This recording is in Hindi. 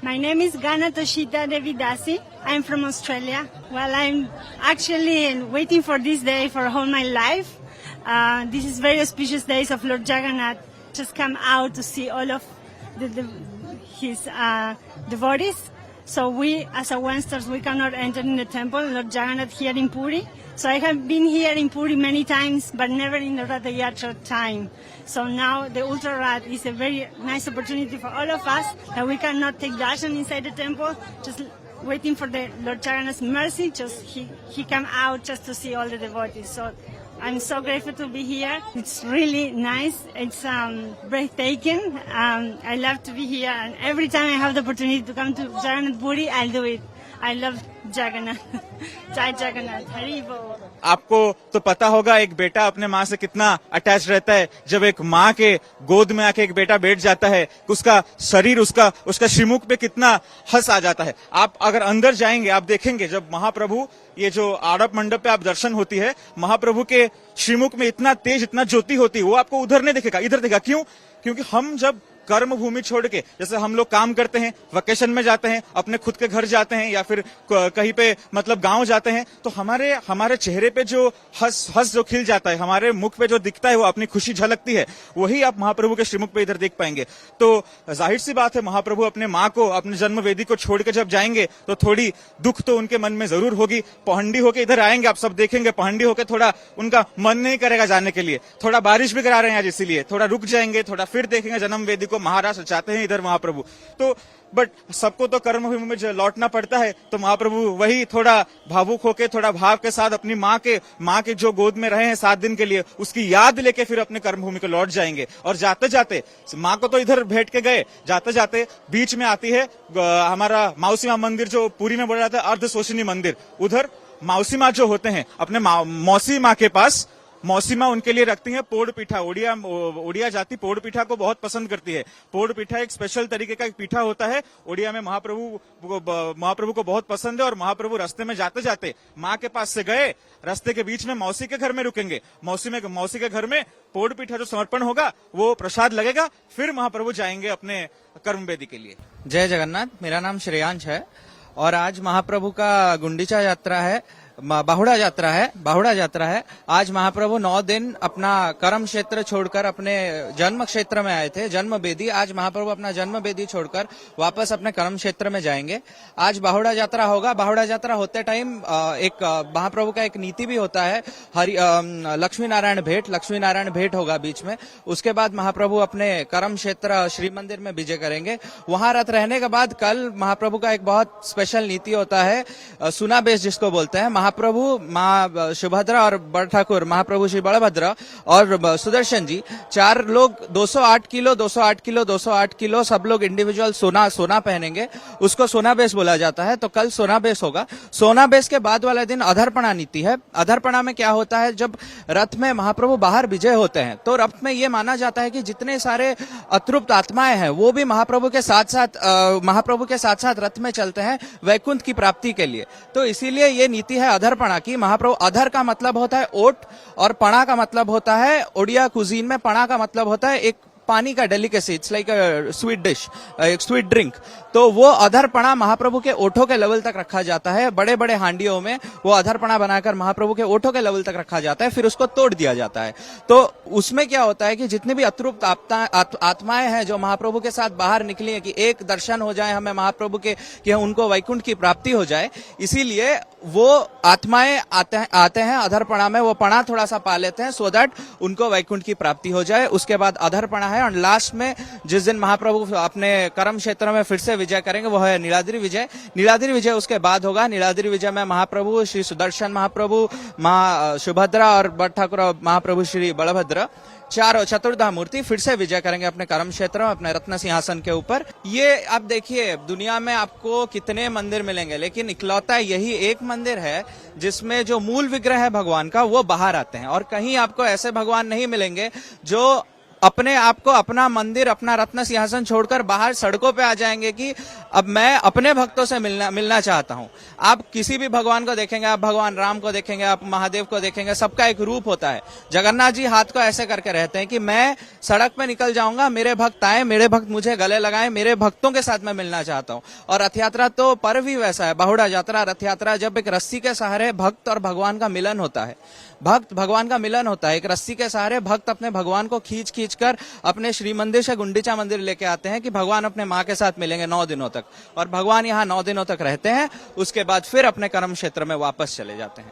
My name is Gana Toshita Devi Dasi. I'm from Australia. Well, I'm actually waiting for this day for all my life. This is very auspicious days of Lord Jagannath. Just come out to see all of his devotees. So we, as Westerners, we cannot enter in the temple, Lord Jagannath here in Puri. So I have been here in Puri many times, but never in the Ratha Yatra time. So now the Ultra Rath is a very nice opportunity for all of us that we cannot take darshan inside the temple, just waiting for the Lord Jagannath's mercy. Just he come out just to see all the devotees. So I'm so grateful to be here. It's really nice. It's breathtaking. I love to be here, and every time I have the opportunity to come to Jagannath Puri, I'll do it. I love Jagannath. Jai Jagannath. Hari Bol. आपको तो पता होगा एक बेटा अपने माँ से कितना अटैच रहता है। जब एक माँ के गोद में आके एक बेटा बैठ जाता है, उसका शरीर उसका श्रीमुख पे कितना हंस आ जाता है। आप अगर अंदर जाएंगे, आप देखेंगे जब महाप्रभु ये जो आड़प मंडप पे आप दर्शन होती है, महाप्रभु के श्रीमुख में इतना तेज, इतना ज्योति होती है, वो आपको उधर नहीं दिखेगा, इधर दिखेगा। क्यों? क्योंकि हम जब कर्म भूमि छोड़ के, जैसे हम लोग काम करते हैं, वेकेशन में जाते हैं, अपने खुद के घर जाते हैं या फिर कहीं पे मतलब गांव जाते हैं, तो हमारे चेहरे पे जो हंस जो खिल जाता है, हमारे मुख पे जो दिखता है, वो अपनी खुशी झलकती है, वही आप महाप्रभु के श्रीमुख पे इधर देख पाएंगे। तो जाहिर सी बात है, महाप्रभु अपने माँ को, अपने जन्म वेदी को छोड़ के जब जाएंगे तो थोड़ी दुख तो उनके मन में जरूर होगी। पहंडी होके इधर आएंगे, आप सब देखेंगे, पहंडी होके थोड़ा उनका मन नहीं करेगा जाने के लिए। थोड़ा बारिश भी करा रहे हैं आज, इसीलिए थोड़ा रुक जाएंगे, थोड़ा फिर देखेंगे जन्म वेदी को। महाराष्ट्र चाहते हैं इधर महाप्रभु, तो बट सबको तो कर्म भूमि में लौटना पड़ता है। तो महाप्रभु वही थोड़ा भावुक होके, थोड़ा भाव के साथ अपनी माँ के जो गोद में रहे हैं 7 दिन के लिए, उसकी याद लेके फिर अपने कर्म भूमि को लौट जाएंगे। और जाते जाते माँ को तो इधर भेंट के गए, जाते जाते बीच में आती है हमारा मौसी माँ मंदिर, जो पुरी में बोला जाता है अर्धशोषिनी मंदिर। उधर मौसी माँ जो होते हैं, अपने मौसी माँ के पास मौसी माँ उनके लिए रखती है पोड़ पीठा। ओडिया जाति पोड़ पीठा को बहुत पसंद करती है। पोड़ पीठा एक स्पेशल तरीके का एक पीठा होता है, ओडिया में महाप्रभु को बहुत पसंद है। और महाप्रभु रास्ते में जाते जाते माँ के पास से गए, रास्ते के बीच में मौसी के घर में रुकेंगे। मौसी के घर में पोड़ पीठा जो समर्पण होगा, वो प्रसाद लगेगा, फिर महाप्रभु जाएंगे अपने कर्म वेदी के लिए। जय जगन्नाथ। मेरा नाम श्रेयांश है और आज महाप्रभु का गुंडीचा यात्रा है, बाहुड़ा यात्रा है। आज महाप्रभु 9 दिन अपना कर्म क्षेत्र छोड़कर अपने जन्म क्षेत्र में आए थे, जन्म वेदी। आज महाप्रभु अपना जन्म वेदी छोड़कर वापस अपने कर्म क्षेत्र में जाएंगे। आज बाहुड़ा यात्रा होगा। बाहुड़ा यात्रा होते टाइम एक महाप्रभु का एक नीति भी होता है, लक्ष्मी नारायण भेंट होगा बीच में। उसके बाद महाप्रभु अपने कर्म क्षेत्र श्री मंदिर में विजय करेंगे। वहां रथ रहने के बाद कल महाप्रभु का एक बहुत स्पेशल नीति होता है, सुना बेस जिसको बोलते हैं। महाप्रभु, माँ सुभद्रा और बड़ ठाकुर, महाप्रभु श्री बलभद्र और सुदर्शन जी, 4 लोग 208 किलो सब लोग इंडिविजुअल सोना पहनेंगे। उसको सोना बेस बोला जाता है। तो कल सोना बेस होगा। सोना बेस के बाद वाले दिन अधर्पणा नीति है। अधर्पणा में क्या होता है, जब रथ में महाप्रभु बाहर विजय होते हैं तो रथ में ये माना जाता है कि जितने सारे अतृप्त आत्माएं हैं वो भी महाप्रभु के साथ साथ रथ में चलते हैं वैकुंठ की प्राप्ति के लिए। तो इसीलिए ये नीति है अधर्पणा की। महाप्रभु, अधर का मतलब होता है ओट और पणा का मतलब होता है, ओडिया कुजीन में पणा का मतलब होता है एक पानी का delicacy, it's like a sweet dish, एक स्वीट ड्रिंक। तो वो अधरपणा महाप्रभु के ओठों के लेवल तक रखा जाता है। बड़े बड़े हांडियों में वो अधरपणा बनाकर महाप्रभु के ओठों के लेवल तक रखा जाता है, फिर उसको तोड़ दिया जाता है। तो उसमें क्या होता है कि जितनी भी अतृप्त आत्माएं हैं जो महाप्रभु के साथ बाहर निकली है, कि एक दर्शन हो जाए हमें महाप्रभु के, कि उनको वैकुंठ की प्राप्ति हो जाए, इसीलिए वो आत्माएं आते हैं अधरपणा में, वो पणा थोड़ा सा पा लेते हैं सो दैट उनको वैकुंठ की प्राप्ति हो जाए। उसके बाद अधरपणा है। और लास्ट में जिस दिन महाप्रभु अपने कर्म क्षेत्र में फिर से विजय करेंगे वो है नीलाद्रि विजय। नीलाद्रि विजय उसके बाद होगा। नीलाद्रि विजय में महाप्रभु श्री सुदर्शन महाप्रभु, माँ सुभद्रा और बड़ ठाकुर महाप्रभु श्री बलभद्र, चारों चतुर्धा मूर्ति फिर से विजय करेंगे अपने कर्म क्षेत्र में, अपने रत्न सिंहासन के ऊपर। ये आप देखिए, दुनिया में आपको कितने मंदिर मिलेंगे, लेकिन इकलौता यही एक मंदिर है जिसमें जो मूल विग्रह है भगवान का वो बाहर आते हैं। और कहीं आपको ऐसे भगवान नहीं मिलेंगे जो अपने आप को, अपना मंदिर, अपना रत्न सिंहासन छोड़कर बाहर सड़कों पे आ जाएंगे कि अब मैं अपने भक्तों से मिलना चाहता हूं। आप किसी भी भगवान को देखेंगे, आप भगवान राम को देखेंगे, आप महादेव को देखेंगे, सबका एक रूप होता है। जगन्नाथ जी हाथ को ऐसे करके रहते हैं कि मैं सड़क पे निकल जाऊंगा, मेरे भक्त आए, मेरे भक्त मुझे गले लगाए, मेरे भक्तों के साथ मैं मिलना चाहता हूं। और रथ यात्रा तो पर्व ही वैसा है, बाहुड़ा यात्रा, रथ यात्रा, जब एक रस्सी के सहारे भक्त और भगवान का मिलन होता है, भक्त भगवान का मिलन होता है। एक रस्सी के सहारे भक्त अपने भगवान को खींच खींच कर अपने श्री मंदिर से गुंडीचा मंदिर लेके आते हैं कि भगवान अपने माँ के साथ मिलेंगे 9 दिनों तक, और भगवान यहाँ 9 दिनों तक रहते हैं। उसके बाद फिर अपने कर्म क्षेत्र में वापस चले जाते हैं।